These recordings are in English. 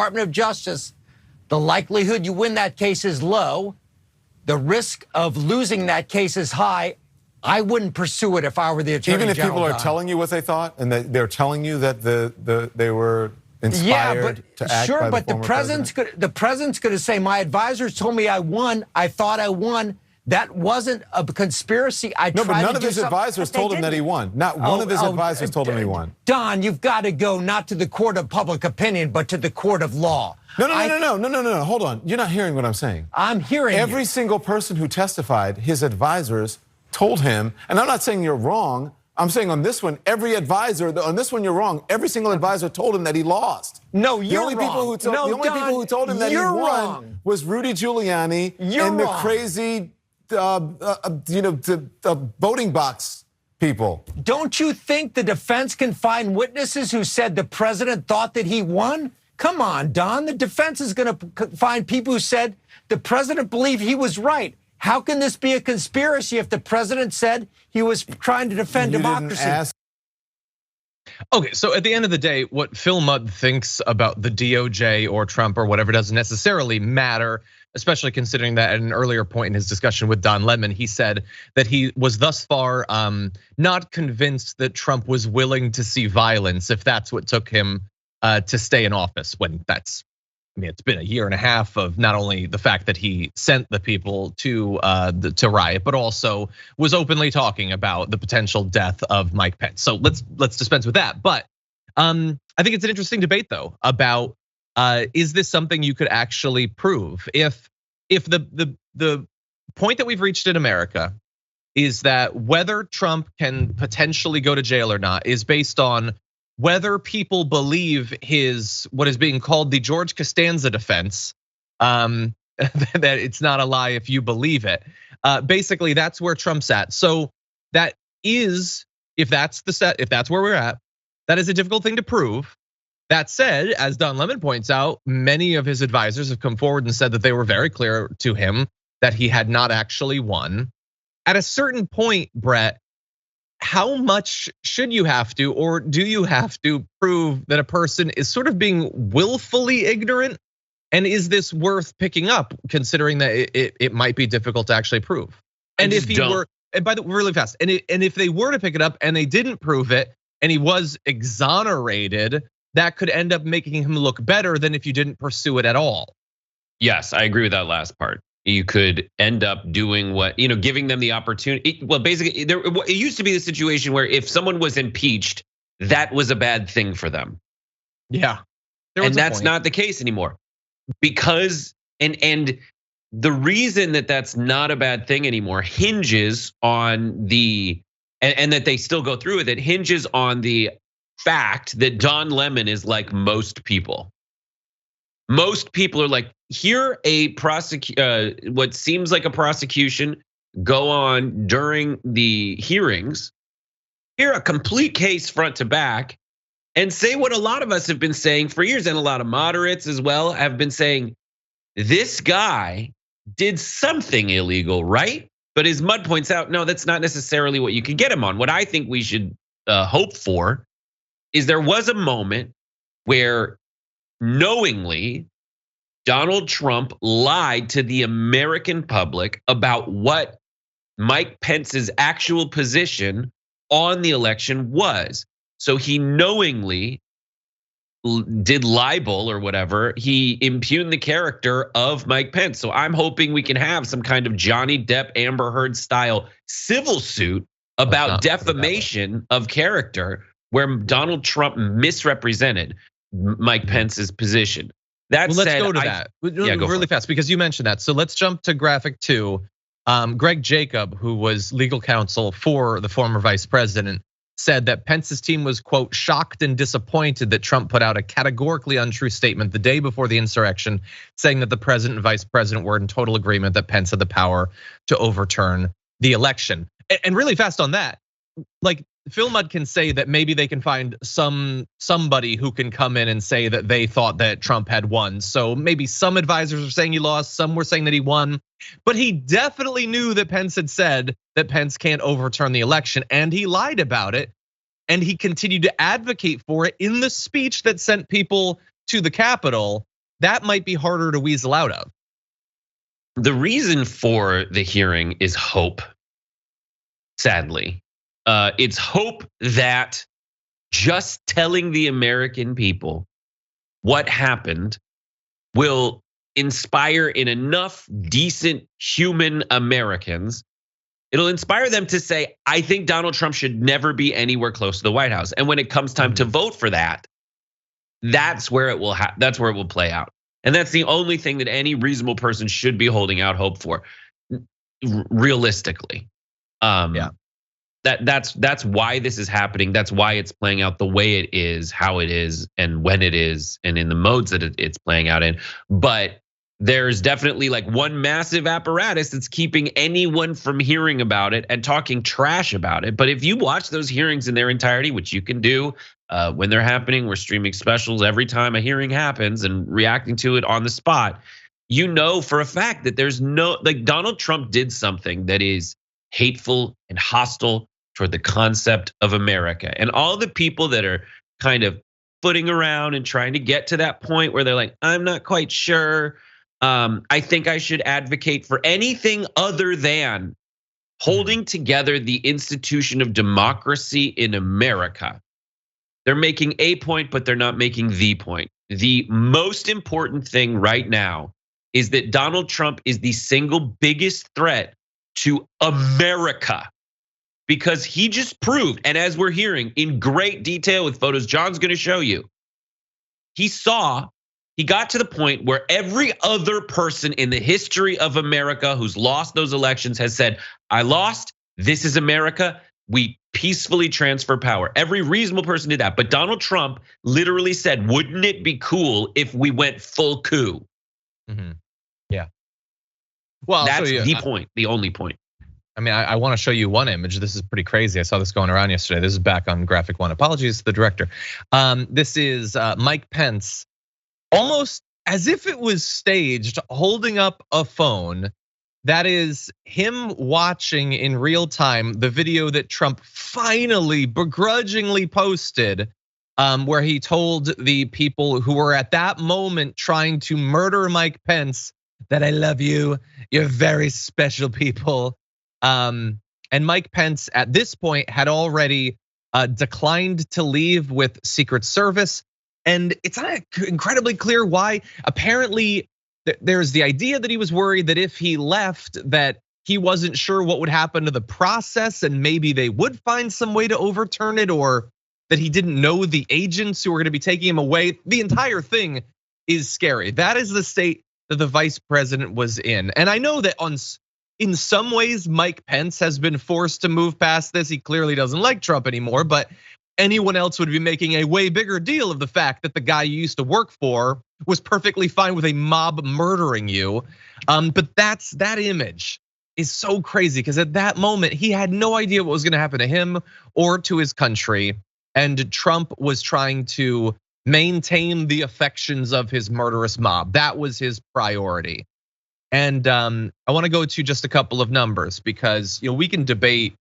Department of Justice, the likelihood you win that case is low. The risk of losing that case is high. I wouldn't pursue it if I were the Attorney General. Even if people are telling you what they thought and they're telling you that they were inspired to act sure, by but the president's going to say, my advisors told me I won. I thought I won. That wasn't a conspiracy. No, but none of his advisors told him that he won. Not one of his advisors told him he won. Don, you've got to go not to the court of public opinion, but to the court of law. No. Hold on. You're not hearing what I'm saying. I'm hearing every single person who testified, his advisors told him, and I'm not saying you're wrong. I'm saying on this one, every advisor, on this one you're wrong. Every single advisor told him that he lost. No, you're wrong. The only people who told him that he won was Rudy Giuliani and the crazy the voting box people. Don't you think the defense can find witnesses who said the president thought that he won? Come on, Don. The defense is going to find people who said the president believed he was right. How can this be a conspiracy if the president said he was trying to defend democracy? Okay, so at the end of the day, what Phill Mudd thinks about the DOJ or Trump or whatever doesn't necessarily matter, especially considering that at an earlier point in his discussion with Don Lemon, he said that he was thus far not convinced that Trump was willing to see violence if that's what took him to stay in office, when that's, I mean, it's been a year and a half of not only the fact that he sent the people to riot, but also was openly talking about the potential death of Mike Pence. So let's dispense with that. But I think it's an interesting debate though about is this something you could actually prove? If the point that we've reached in America is that whether Trump can potentially go to jail or not is based on whether people believe his, what is being called the George Costanza defense, that it's not a lie if you believe it. Basically, that's where Trump's at. So that is, if that's where we're at, that is a difficult thing to prove. That said, as Don Lemon points out, many of his advisors have come forward and said that they were very clear to him that he had not actually won. At a certain point, Brett, how much should you have to, or do you have to prove that a person is sort of being willfully ignorant? And is this worth picking up, considering that it might be difficult to actually prove? And if he were, and by the way, really fast, and if they were to pick it up and they didn't prove it, and he was exonerated, that could end up making him look better than if you didn't pursue it at all. Yes, I agree with that last part. You could end up doing what, giving them the opportunity. Well, basically, it used to be the situation where if someone was impeached, that was a bad thing for them. Yeah. And that's not the case anymore. Because, and the reason that that's not a bad thing anymore hinges on and that they still go through with it, hinges on the fact that Don Lemon is like most people. Most people are like, hear what seems like a prosecution go on during the hearings, hear a complete case front to back, and say what a lot of us have been saying for years, and a lot of moderates as well have been saying, this guy did something illegal, right? But as Mudd points out, no, that's not necessarily what you can get him on. What I think we should hope for is there was a moment where knowingly Donald Trump lied to the American public about what Mike Pence's actual position on the election was. So he knowingly did libel or whatever. He impugned the character of Mike Pence. So I'm hoping we can have some kind of Johnny Depp, Amber Heard style civil suit about defamation of character, where Donald Trump misrepresented Mike Pence's position. Let's go to that. Yeah, go really fast, because you mentioned that. So let's jump to graphic 2. Greg Jacob, who was legal counsel for the former vice president, said that Pence's team was, quote, shocked and disappointed that Trump put out a categorically untrue statement the day before the insurrection, saying that the president and vice president were in total agreement that Pence had the power to overturn the election. And really fast on that, like, Phill Mudd can say that maybe they can find somebody who can come in and say that they thought that Trump had won. So maybe some advisors are saying he lost, some were saying that he won, but he definitely knew that Pence had said that Pence can't overturn the election, and he lied about it. And he continued to advocate for it in the speech that sent people to the Capitol. that might be harder to weasel out of. The reason for the hearing is hope, sadly. It's hope that just telling the American people what happened will inspire in enough decent human Americans. It'll inspire them to say, I think Donald Trump should never be anywhere close to the White House. And when it comes time to vote for that, that's where it will play out. And that's the only thing that any reasonable person should be holding out hope for, realistically. That's why this is happening. That's why it's playing out the way it is, how it is, and when it is, and in the modes that it's playing out in. But there's definitely like one massive apparatus that's keeping anyone from hearing about it and talking trash about it. But if you watch those hearings in their entirety, which you can do when they're happening, we're streaming specials every time a hearing happens and reacting to it on the spot. You know for a fact that there's no, like, Donald Trump did something that is hateful and hostile toward the concept of America. And all the people that are kind of footing around and trying to get to that point where they're like, I'm not quite sure. I think I should advocate for anything other than holding together the institution of democracy in America. They're making a point, but they're not making the point. The most important thing right now is that Donald Trump is the single biggest threat to America, because he just proved, and as we're hearing in great detail with photos John's gonna show you, he got to the point where every other person in the history of America who's lost those elections has said, I lost, this is America, we peacefully transfer power. Every reasonable person did that. But Donald Trump literally said, wouldn't it be cool if we went full coup? Yeah. Well, that's the point, the only point. I mean, I want to show you one image. This is pretty crazy. I saw this going around yesterday. This is back on Graphic One. Apologies to the director. This is Mike Pence, almost as if it was staged, holding up a phone. That is him watching in real time the video that Trump finally begrudgingly posted, where he told the people who were at that moment trying to murder Mike Pence that I love you, you're very special people. And Mike Pence at this point had already declined to leave with Secret Service. And it's not incredibly clear why. Apparently, there's the idea that he was worried that if he left, that he wasn't sure what would happen to the process and maybe they would find some way to overturn it, or that he didn't know the agents who were gonna be taking him away. The entire thing is scary. That is the state that the vice president was in. And I know that in some ways, Mike Pence has been forced to move past this. He clearly doesn't like Trump anymore, but anyone else would be making a way bigger deal of the fact that the guy you used to work for was perfectly fine with a mob murdering you. But that image is so crazy, because at that moment, he had no idea what was gonna happen to him or to his country. And Trump was trying to maintain the affections of his murderous mob. That was his priority. And I wanna go to just a couple of numbers, because we can debate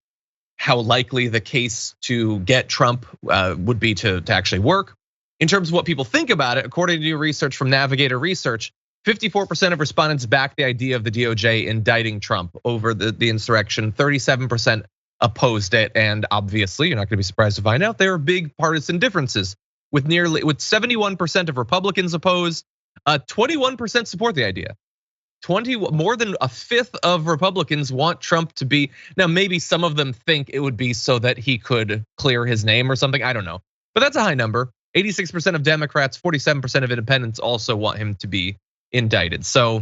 how likely the case to get Trump would be to actually work. In terms of what people think about it, according to new research from Navigator Research, 54% of respondents backed the idea of the DOJ indicting Trump over the insurrection. 37% opposed it, and obviously, you're not gonna be surprised to find out there are big partisan differences. With 71% of Republicans opposed, 21% support the idea. More than a fifth of Republicans want Trump to be, now maybe some of them think it would be so that he could clear his name or something, I don't know. But that's a high number. 86% of Democrats, 47% of independents also want him to be indicted. So,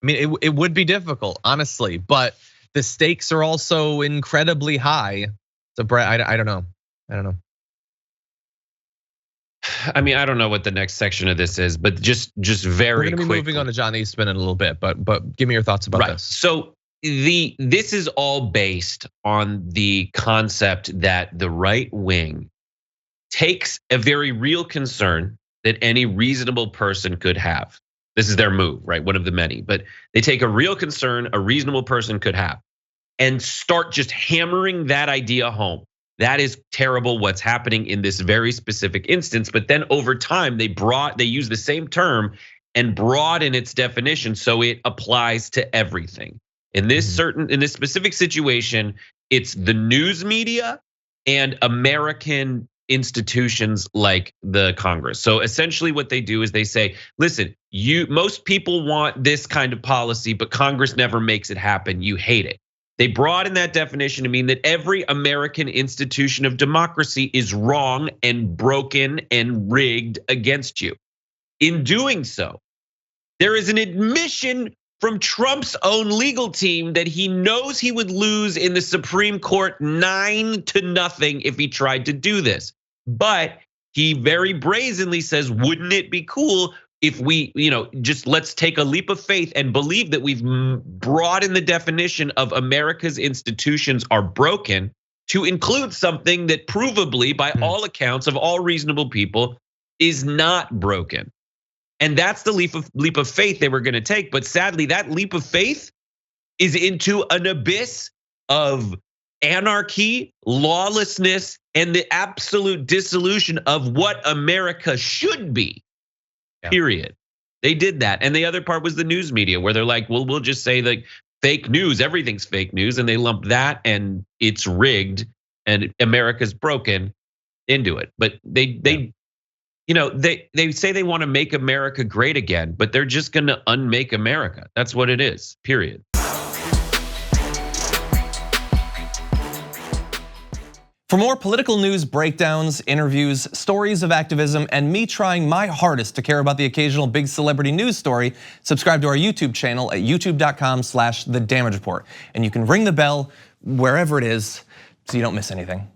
I mean, it would be difficult, honestly, but the stakes are also incredibly high. So Brett, I don't know. I mean, I don't know what the next section of this is, but just very quickly. We're gonna be moving on to John Eastman in a little bit, but give me your thoughts about this. So this is all based on the concept that the right wing takes a very real concern that any reasonable person could have. This is their move, right? One of the many, but they take a real concern a reasonable person could have and start just hammering that idea home. that is terrible what's happening in this very specific instance. But then over time, they use the same term and broaden its definition so it applies to everything. In this specific situation, it's the news media and American institutions like the Congress. So essentially what they do is they say, listen, most people want this kind of policy, but Congress never makes it happen. You hate it. They broaden that definition to mean that every American institution of democracy is wrong and broken and rigged against you. In doing so, there is an admission from Trump's own legal team that he knows he would lose in the Supreme Court 9-0 if he tried to do this. But he very brazenly says, wouldn't it be cool if we, just let's take a leap of faith and believe that we've broadened the definition of America's institutions are broken to include something that provably, by all accounts of all reasonable people, is not broken. And that's the leap of faith they were going to take. But sadly, that leap of faith is into an abyss of anarchy, lawlessness, and the absolute dissolution of what America should be. Period. They did that. And the other part was the news media, where they're like, well, we'll just say like fake news, everything's fake news. And they lump that and it's rigged and America's broken into it. But they say they want to make America great again, but they're just going to unmake America. That's what it is, period. For more political news, breakdowns, interviews, stories of activism, and me trying my hardest to care about the occasional big celebrity news story, subscribe to our YouTube channel at youtube.com/The Damage Report. And you can ring the bell wherever it is so you don't miss anything.